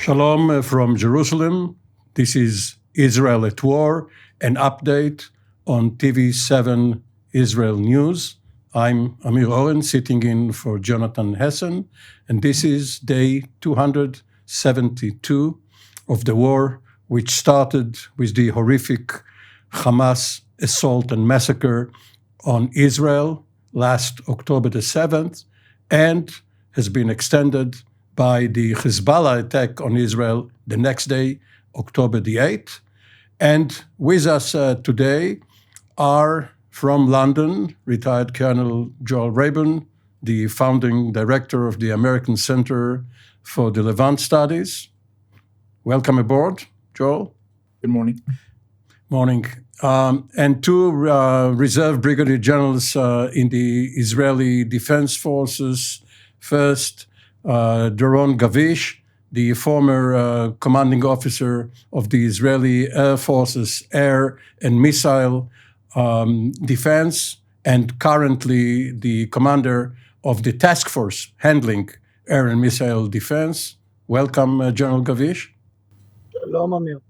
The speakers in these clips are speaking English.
Shalom from Jerusalem. This is Israel at War, an update on TV7 Israel News. I'm Amir Oren, sitting in for Jonathan Hessen, and this is day 272 of the war, which started with the horrific Hamas assault and massacre on Israel last October the 7th, and has been extended by the Hezbollah attack on Israel the next day, October the 8th. And with us today are from London, retired Colonel Joel Rabin, the founding director of the American Center for the Levant Studies. Welcome aboard, Joel. Good morning. Morning. And two reserve brigadier generals in the Israeli Defense Forces. First, Doron Gavish, the former commanding officer of the Israeli Air Forces Air and Missile Defense, and currently the commander of the task force handling air and missile defense. Welcome, General Gavish. Shalom, Amir.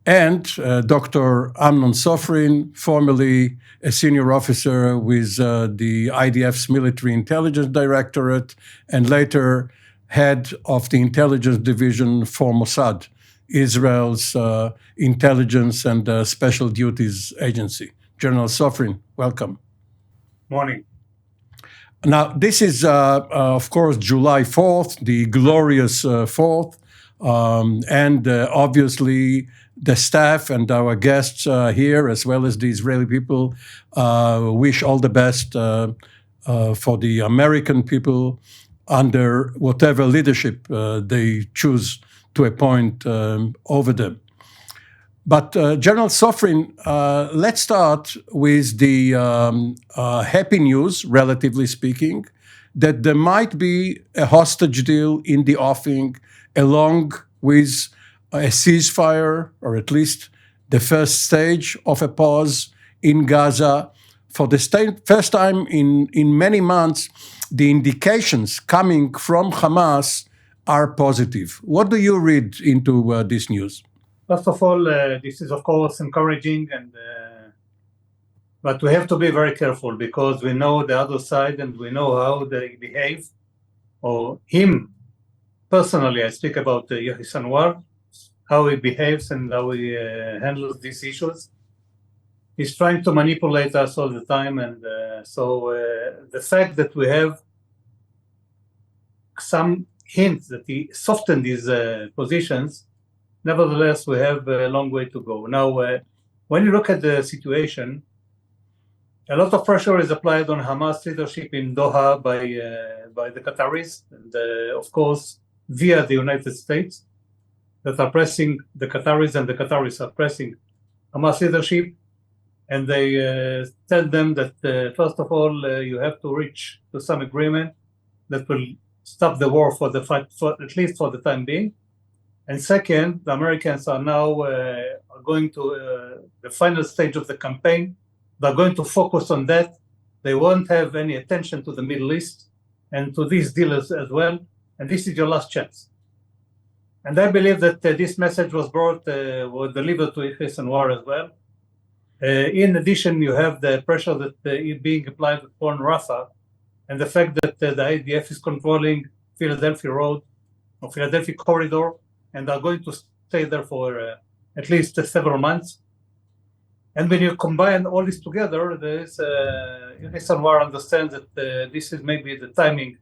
And Dr. Amnon Sofrin, formerly a senior officer with the IDF's Military Intelligence Directorate, and later head of the intelligence division for Mossad, Israel's intelligence and special duties agency. General Sofrin, welcome. Morning. Now, this is, of course, July 4th, the glorious 4th, and obviously the staff and our guests here, as well as the Israeli people, wish all the best for the American people under whatever leadership they choose to appoint over them. But General Sofrin, let's start with the happy news, relatively speaking, that there might be a hostage deal in the offing, along with a ceasefire, or at least the first stage of a pause in Gaza. For the first time in many months, the indications coming from Hamas are positive. What do you read into this news? First of all, this is of course encouraging, but we have to be very careful because we know the other side and we know how they behave. Or him, personally, I speak about Yahya Sinwar, how he behaves and how he handles these issues. He's trying to manipulate us all the time, and so the fact that we have some hints that he softened his positions, nevertheless, we have a long way to go. Now, when you look at the situation, a lot of pressure is applied on Hamas leadership in Doha by the Qataris, and of course, via the United States, that are pressing the Qataris, and the Qataris are pressing Hamas leadership, and they tell them that first of all you have to reach to some agreement that will stop the war for at least for the time being. And second, the Americans are now going to the final stage of the campaign. They're going to focus on that. They won't have any attention to the Middle East and to these dealers as well. And this is your last chance. And I believe that this message was delivered to Yahya Sinwar as well. In addition, you have the pressure that is being applied upon Rafah, and the fact that the IDF is controlling Philadelphia Road or Philadelphia Corridor, and are going to stay there for at least several months. And when you combine all this together, Yahya Sinwar understands that this is maybe the timing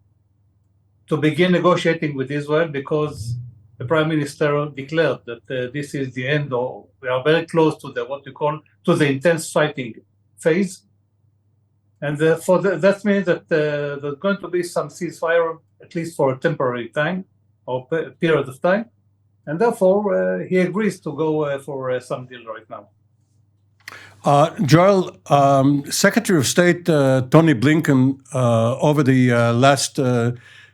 to begin negotiating with Israel, because the Prime Minister declared that this is the end, or we are very close to the intense fighting phase. And that means that there's going to be some ceasefire, at least for a temporary time or period of time. And therefore, he agrees to go for some deal right now. Joel, Secretary of State Tony Blinken, over the last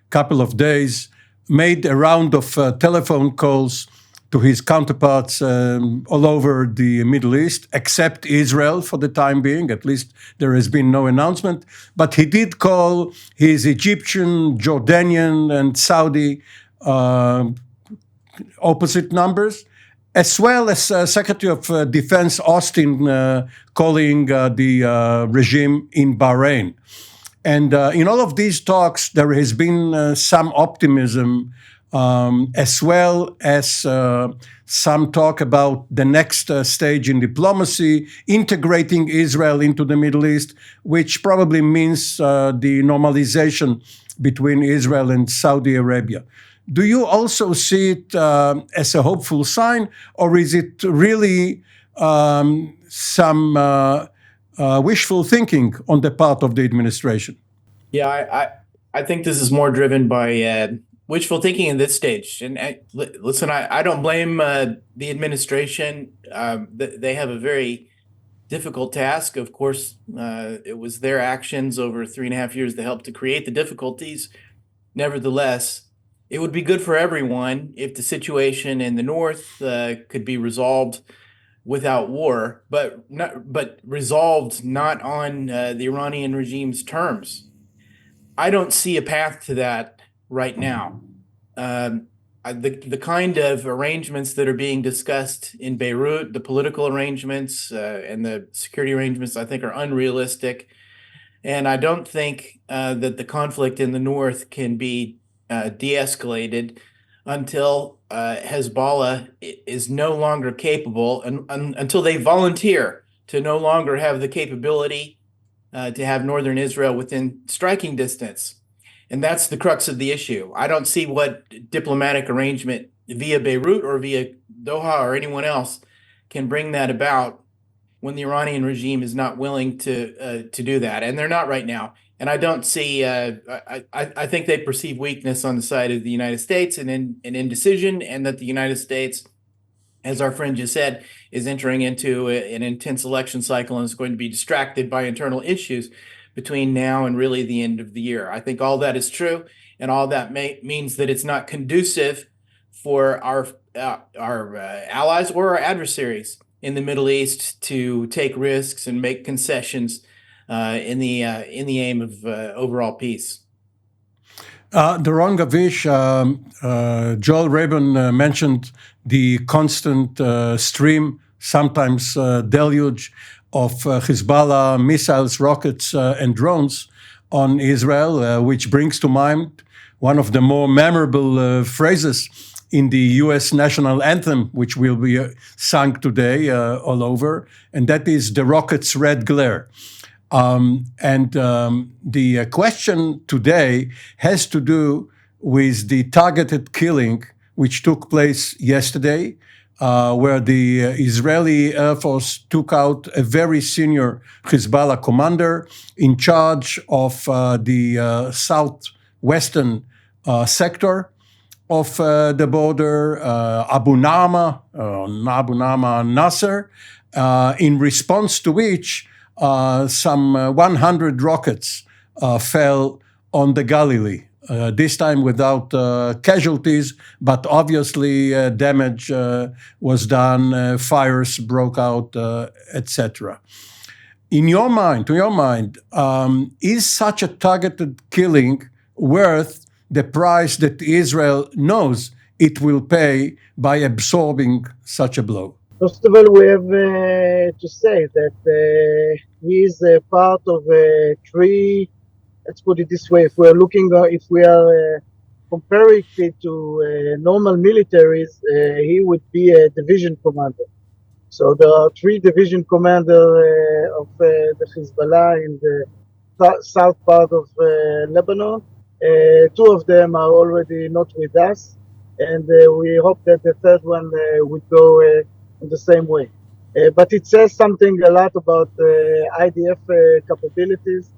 couple of days, made a round of telephone calls to his counterparts all over the Middle East, except Israel for the time being. At least there has been no announcement. But he did call his Egyptian, Jordanian, and Saudi opposite numbers, as well as Secretary of Defense Austin calling the regime in Bahrain. And in all of these talks, there has been some optimism, as well as some talk about the next stage in diplomacy, integrating Israel into the Middle East, which probably means the normalization between Israel and Saudi Arabia. Do you also see it as a hopeful sign, or is it really some wishful thinking on the part of the administration? Yeah, I think this is more driven by wishful thinking in this stage. And listen, I don't blame the administration. They have a very difficult task. Of course, it was their actions over 3.5 years that helped to create the difficulties. Nevertheless, it would be good for everyone if the situation in the north could be resolved without war, but resolved not on the Iranian regime's terms. I don't see a path to that right now. The kind of arrangements that are being discussed in Beirut, the political arrangements and the security arrangements, I think are unrealistic. And I don't think that the conflict in the north can be de-escalated until Hezbollah is no longer capable, until they volunteer to no longer have the capability to have northern Israel within striking distance. And that's the crux of the issue. I don't see what diplomatic arrangement via Beirut or via Doha or anyone else can bring that about when the Iranian regime is not willing to do that. And they're not right now. And I don't see, I think they perceive weakness on the side of the United States and indecision, and that the United States, as our friend just said, is entering into an intense election cycle and is going to be distracted by internal issues between now and really the end of the year. I think all that is true, and all that means that it's not conducive for our allies or our adversaries in the Middle East to take risks and make concessions in the aim of overall peace. Doron Gavish, Joel Rabin mentioned the constant stream, sometimes deluge, of Hezbollah missiles, rockets, and drones on Israel, which brings to mind one of the more memorable phrases in the U.S. national anthem, which will be sung today all over, and that is "The Rocket's Red Glare." The question today has to do with the targeted killing which took place yesterday, where the Israeli Air Force took out a very senior Hezbollah commander in charge of the southwestern sector of the border, Abu Nama Nasser, in response to which some 100 rockets fell on the Galilee, this time without casualties, but obviously damage was done, fires broke out, etc. To your mind, is such a targeted killing worth the price that Israel knows it will pay by absorbing such a blow? First of all, we have to say that he is a part of three. Let's put it this way: if we are comparing it to normal militaries, he would be a division commander. So there are three division commanders of the Hezbollah in the south part of Lebanon. Two of them are already not with us, and we hope that the third one would go in the same way. But it says something a lot about IDF capabilities.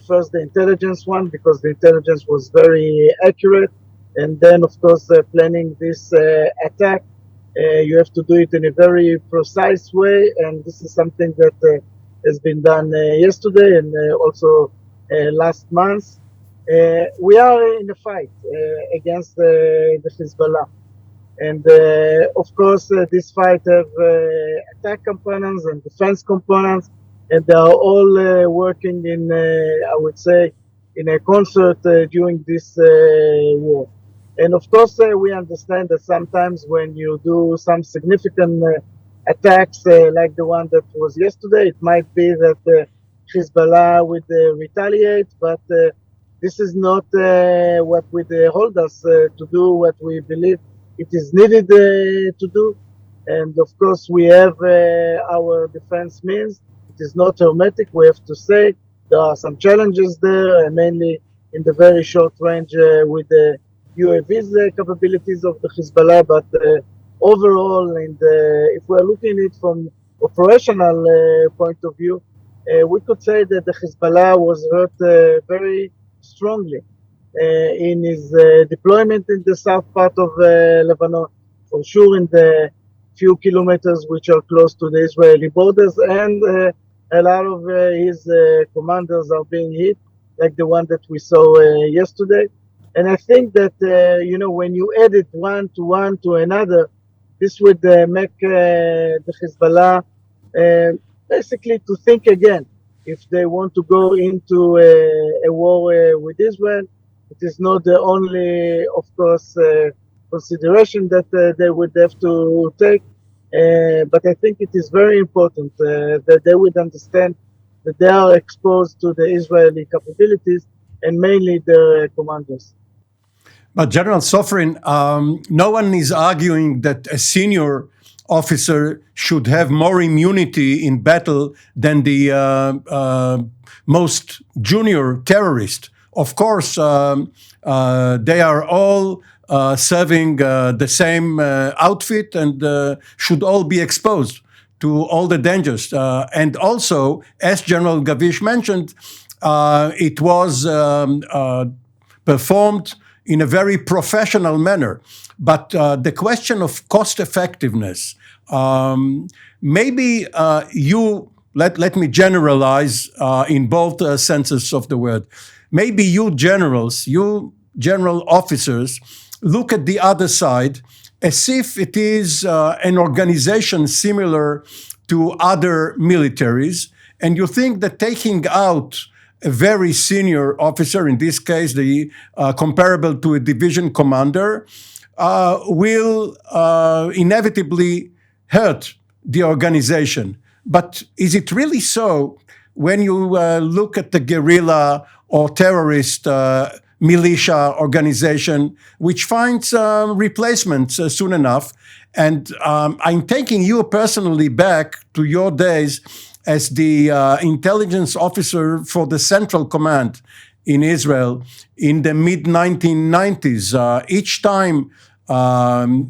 First, the intelligence one, because the intelligence was very accurate. And then, of course, planning this attack, you have to do it in a very precise way. And this is something that has been done yesterday and also last month. We are in a fight against the Hezbollah. And of course, this fight have attack components and defense components, and they are all working in, I would say, in a concert during this war. And of course, we understand that sometimes when you do some significant attacks like the one that was yesterday, it might be that Hezbollah would retaliate, but this is not what would hold us to do what we believe it is needed to do. And of course, we have our defense means. It is not hermetic, we have to say. There are some challenges there, mainly in the very short range with the UAVs capabilities of the Hezbollah, but overall, if we're looking at it from operational point of view, we could say that the Hezbollah was hurt very strongly in his deployment in the south part of Lebanon, for sure in the few kilometers which are close to the Israeli borders, and a lot of his commanders are being hit, like the one that we saw yesterday. And I think that, when you add it one to another, this would make the Hezbollah basically to think again if they want to go into a war with Israel. It is not the only, of course, consideration that they would have to take. But I think it is very important that they would understand that they are exposed to the Israeli capabilities and mainly their commanders. But General Sofrin, no one is arguing that a senior officer should have more immunity in battle than the most junior terrorist. Of course, they are all serving the same outfit and should all be exposed to all the dangers. And also, as General Gavish mentioned, it was performed in a very professional manner. But the question of cost effectiveness, maybe let me generalize in both senses of the word. Maybe you general officers, look at the other side as if it is an organization similar to other militaries, and you think that taking out a very senior officer, in this case, comparable to a division commander, will inevitably hurt the organization. But is it really so when you look at the guerrilla or terrorist militia organization, which finds replacements soon enough? And I'm taking you personally back to your days as the intelligence officer for the Central Command in Israel in the mid-1990s. Each time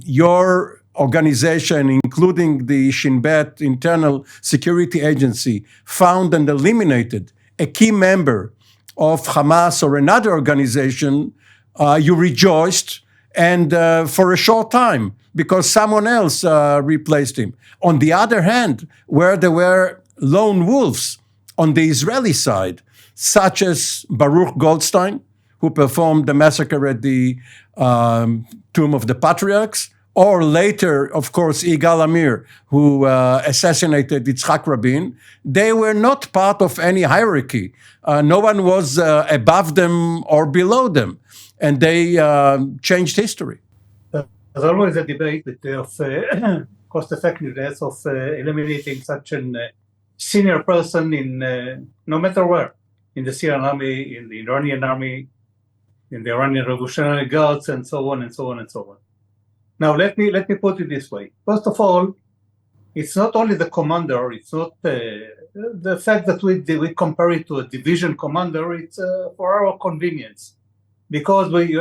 your organization, including the Shin Bet Internal Security Agency, found and eliminated a key member of Hamas or another organization, you rejoiced, and for a short time, because someone else replaced him. On the other hand, where there were lone wolves on the Israeli side, such as Baruch Goldstein, who performed the massacre at the Tomb of the Patriarchs, or later, of course, Yigal Amir, who assassinated Yitzhak Rabin. They were not part of any hierarchy. No one was above them or below them, and they changed history. There's always a debate of cost effectiveness of eliminating such a senior person in no matter where, in the Syrian army, in the Iranian army, in the Iranian Revolutionary Guards, and so on and so on and so on. Now let me put it this way. First of all, it's not only the commander. It's not the fact that we compare it to a division commander. It's for our convenience, because we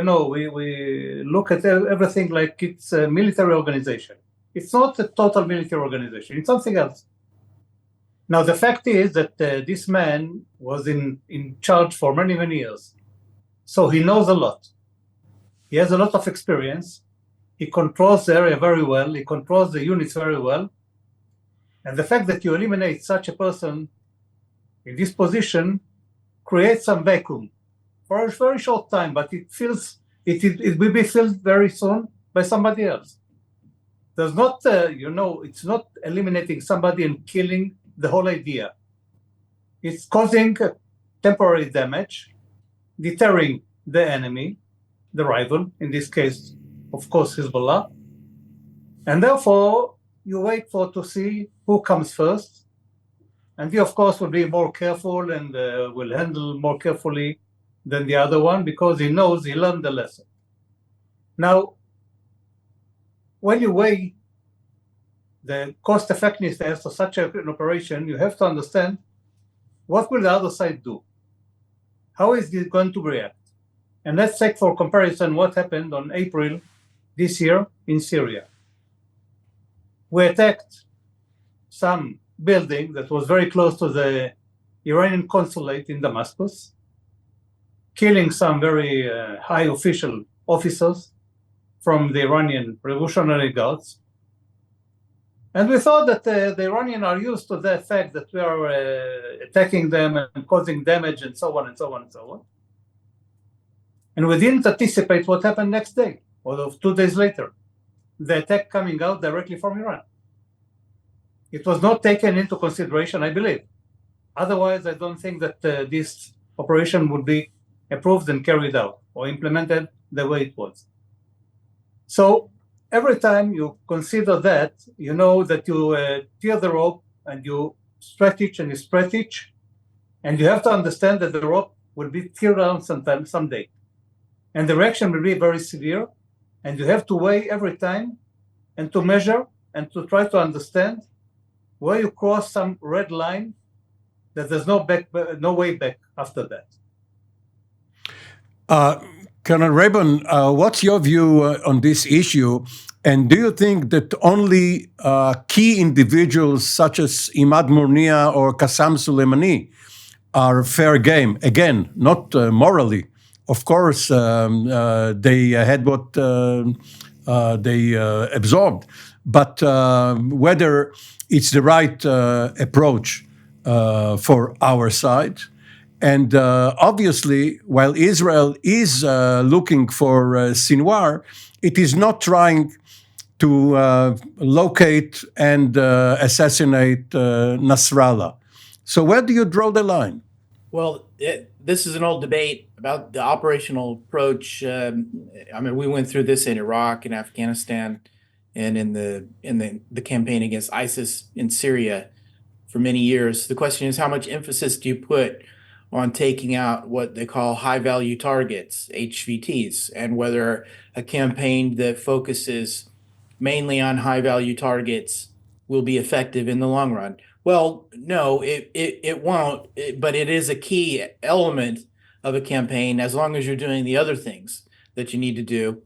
look at everything like it's a military organization. It's not a total military organization. It's something else. Now the fact is that this man was in charge for many years, so he knows a lot. He has a lot of experience. He controls the area very well. He controls the units very well. And the fact that you eliminate such a person in this position creates some vacuum for a very short time, but it will be filled very soon by somebody else. There's not, it's not eliminating somebody and killing the whole idea. It's causing temporary damage, deterring the enemy, the rival, in this case, of course, Hezbollah. And therefore, you wait for to see who comes first. And he, of course, will be more careful and will handle more carefully than the other one because he knows he learned the lesson. Now, when you weigh the cost effectiveness of such an operation, you have to understand what will the other side do? How is it going to react? And let's take for comparison what happened on April this year in Syria. We attacked some building that was very close to the Iranian consulate in Damascus, killing some very high officers from the Iranian Revolutionary Guards. And we thought that the Iranians are used to the fact that we are attacking them and causing damage and so on and so on and so on. And we didn't anticipate what happened next day, or 2 days later, the attack coming out directly from Iran. It was not taken into consideration, I believe. Otherwise, I don't think that this operation would be approved and carried out or implemented the way it was. So every time you consider that, you know that you tear the rope and you stretch it and you spread it, and you have to understand that the rope will be teared down someday. And the reaction will be very severe, and you have to weigh every time and to measure and to try to understand where you cross some red line that there's no way back after that. Colonel Rabin, what's your view on this issue? And do you think that only key individuals such as Imad Murnia or Qassam Soleimani are fair game? Again, not morally. Of course, they had what they absorbed, but whether it's the right approach for our side. And obviously, while Israel is looking for Sinwar, it is not trying to locate and assassinate Nasrallah. So where do you draw the line? Well, this is an old debate about the operational approach. I mean, we went through this in Iraq and Afghanistan, and in the campaign against ISIS in Syria for many years. The question is, how much emphasis do you put on taking out what they call high-value targets, HVTs, and whether a campaign that focuses mainly on high-value targets will be effective in the long run? Well, no, it won't, but it is a key element of a campaign as long as you're doing the other things that you need to do,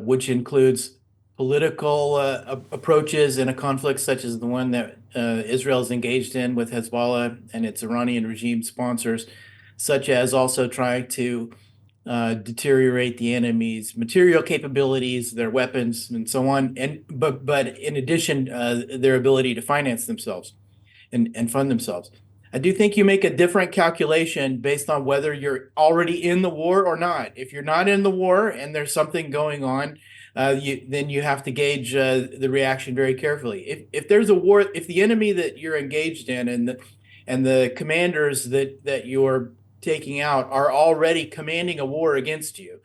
which includes political approaches in a conflict such as the one that Israel is engaged in with Hezbollah and its Iranian regime sponsors, such as also trying to deteriorate the enemy's material capabilities, their weapons, and so on. But in addition, their ability to finance themselves and fund themselves. I do think you make a different calculation based on whether you're already in the war or not. If you're not in the war and there's something going on, then you have to gauge the reaction very carefully. If there's a war, if the enemy that you're engaged in and the commanders that you're taking out are already commanding a war against you,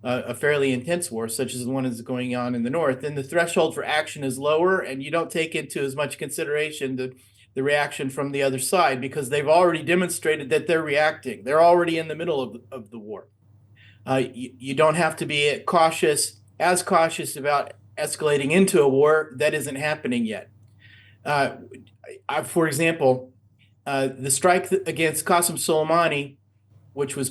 a fairly intense war, such as the one that's going on in the north, then the threshold for action is lower, and you don't take into as much consideration the reaction from the other side because they've already demonstrated that they're reacting. They're already in the middle of the war. You don't have to be as cautious about escalating into a war that isn't happening yet. For example, the strike against Qassam Soleimani, which was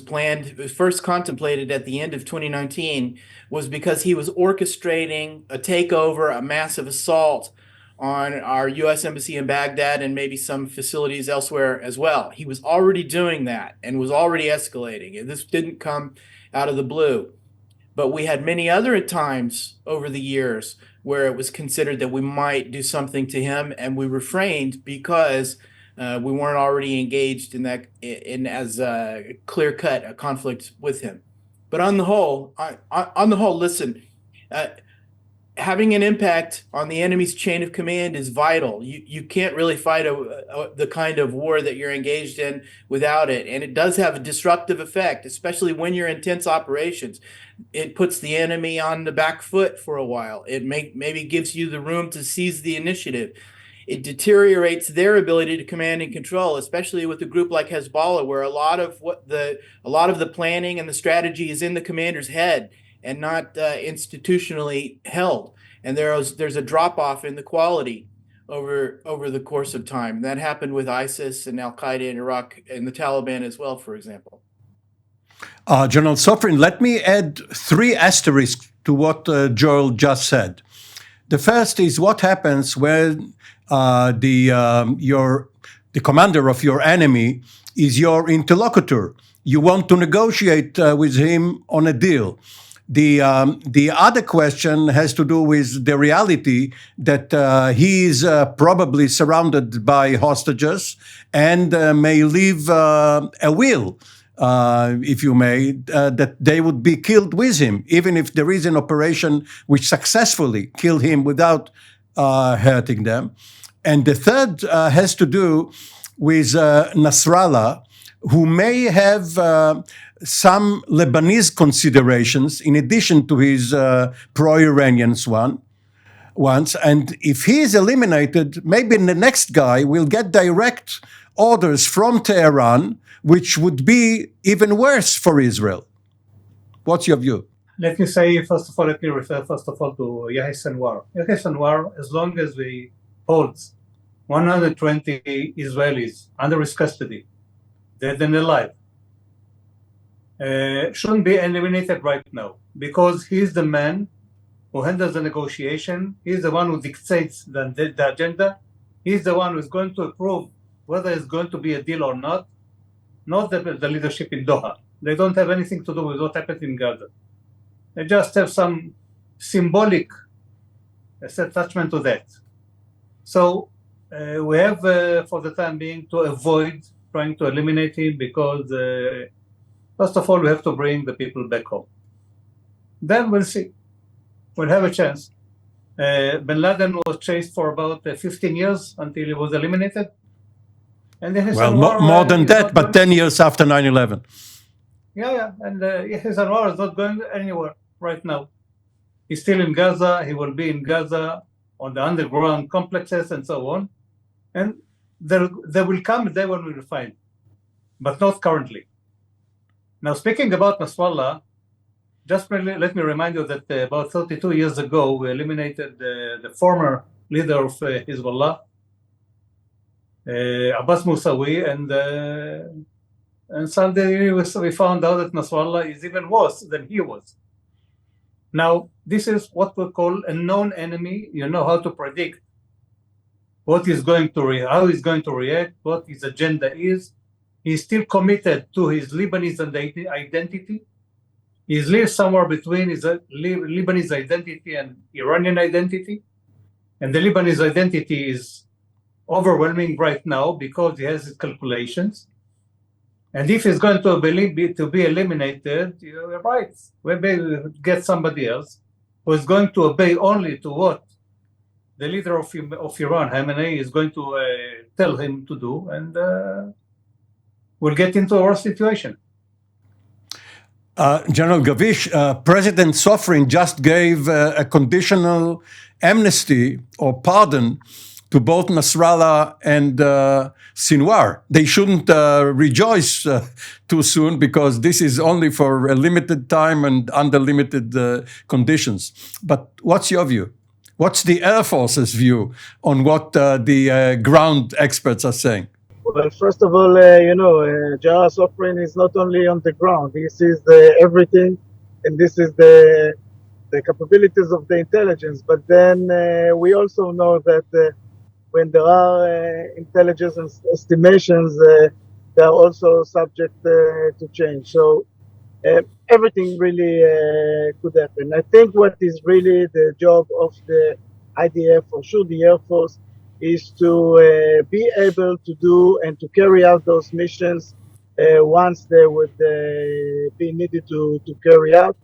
first contemplated at the end of 2019, was because he was orchestrating a takeover, a massive assault on our U.S. embassy in Baghdad and maybe some facilities elsewhere as well. He was already doing that and was already escalating. And this didn't come out of the blue. But we had many other times over the years where it was considered that we might do something to him, and we refrained because we weren't already engaged in as clear-cut a conflict with him. But on the whole, listen, having an impact on the enemy's chain of command is vital. You can't really fight the kind of war that you're engaged in without it. And it does have a disruptive effect, especially when you're in tense operations. It puts the enemy on the back foot for a while. It maybe gives you the room to seize the initiative. It deteriorates their ability to command and control, especially with a group like Hezbollah, where a lot of the planning and the strategy is in the commander's head and not institutionally held. And there's a drop off in the quality over the course of time. That happened with ISIS and Al Qaeda in Iraq and the Taliban as well, for example. General Sofrin, let me add 3 asterisks to what Joel just said. The first is what happens when the commander of your enemy is your interlocutor. You want to negotiate with him on a deal. The other question has to do with the reality that he is probably surrounded by hostages and may leave a will, if you may, that they would be killed with him, even if there is an operation which successfully killed him without hurting them. And the third has to do with Nasrallah, who may have some Lebanese considerations in addition to his pro-Iranian ones. And if he is eliminated, maybe the next guy will get direct orders from Tehran, which would be even worse for Israel. What's your view? Let me say, first of all, let me refer first of all to Yahya Sinwar. Yahya Sinwar, as long as we hold 120 Israelis under his custody, dead and alive, shouldn't be eliminated right now, because he's the man who handles the negotiation. He's the one who dictates the agenda. He's the one who's going to approve whether it's going to be a deal or not the leadership in Doha. They don't have anything to do with what happened in Gaza. They just have some symbolic attachment to that. So we have, for the time being, to avoid trying to eliminate him, because first of all, we have to bring the people back home. Then we'll see. We'll have a chance. Bin Laden was chased for about 15 years until he was eliminated. And more than that, but 10 years after 9/11. Yeah. And Yahya Sinwar is not going anywhere right now. He's still in Gaza. He will be in Gaza on the underground complexes and so on. And there will come a day when we will find, but not currently. Now, speaking about Nasrallah, just let me remind you that about 32 years ago, we eliminated the former leader of Hezbollah, Abbas Musawi, and suddenly we found out that Nasrallah is even worse than he was. Now, this is what we call a known enemy. You know how to predict what he's going to how he's going to react, what his agenda is. He's still committed to his Lebanese identity. He lives somewhere between his Lebanese identity and Iranian identity. And the Lebanese identity is overwhelming right now because he has his calculations. And if he's going to be eliminated, you're right. We'll get somebody else who is going to obey only to what the leader of Iran, Khamenei, is going to tell him to do, and we'll get into our situation. General Gavish, President Sofrin just gave a conditional amnesty or pardon to both Nasrallah and Sinwar. They shouldn't rejoice too soon, because this is only for a limited time and under limited conditions. But what's your view? What's the Air Force's view on what the ground experts are saying? Well, first of all, General Sofrin is not only on the ground. He sees everything, and this is the capabilities of the intelligence. But then we also know that when there are intelligence estimations, they are also subject to change. So everything really could happen. I think what is really the job of the IDF, for sure the Air Force, is to be able to do and to carry out those missions once they would be needed to carry out.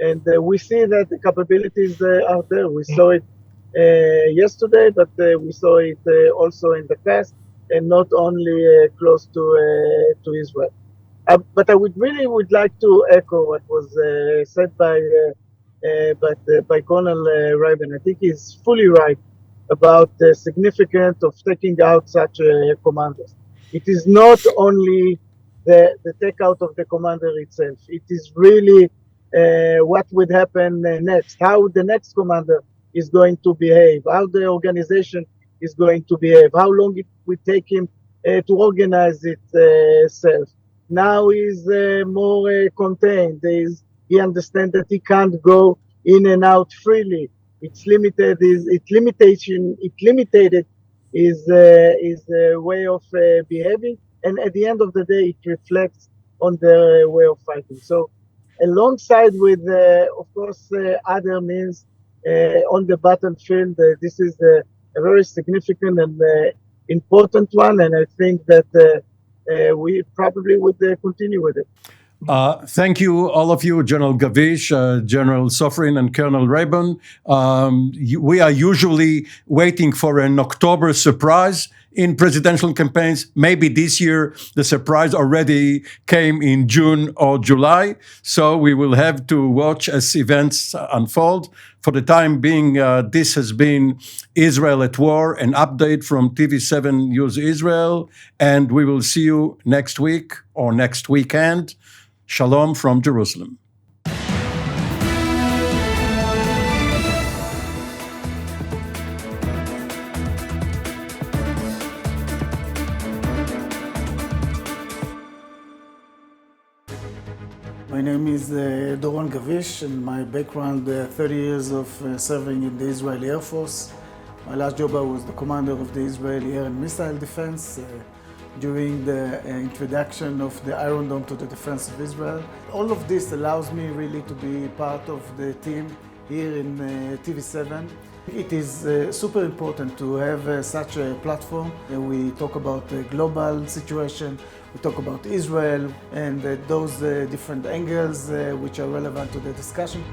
And we see that the capabilities are there. We saw it yesterday, but we saw it also in the past, and not only close to Israel. But I would like to echo what was said by Colonel Rabin. I think he's fully right about the significance of taking out such commanders. It is not only the takeout of the commander itself. It is really what would happen next, how the next commander is going to behave, how the organization is going to behave, how long it would take him to organize itself. Now he's more contained. He understands that he can't go in and out freely. It's limited. It limited his way of behaving, and at the end of the day, it reflects on their way of fighting. So, alongside with, of course, other means on the battlefield, this is a very significant and important one, and I think that we probably would continue with it. Thank you, all of you, General Gavish, General Sofrin, and Colonel Rabin. We are usually waiting for an October surprise in presidential campaigns. Maybe this year the surprise already came in June or July. So we will have to watch as events unfold. For the time being, this has been Israel at War, an update from TV7 News Israel. And we will see you next week or next weekend. Shalom from Jerusalem. My name is Doron Gavish, and my background 30 years of serving in the Israeli Air Force. My last job I was the commander of the Israeli Air and Missile Defense during the introduction of the Iron Dome to the defense of Israel. All of this allows me really to be part of the team here in TV7. It is super important to have such a platform. We talk about the global situation, we talk about Israel and those different angles which are relevant to the discussion.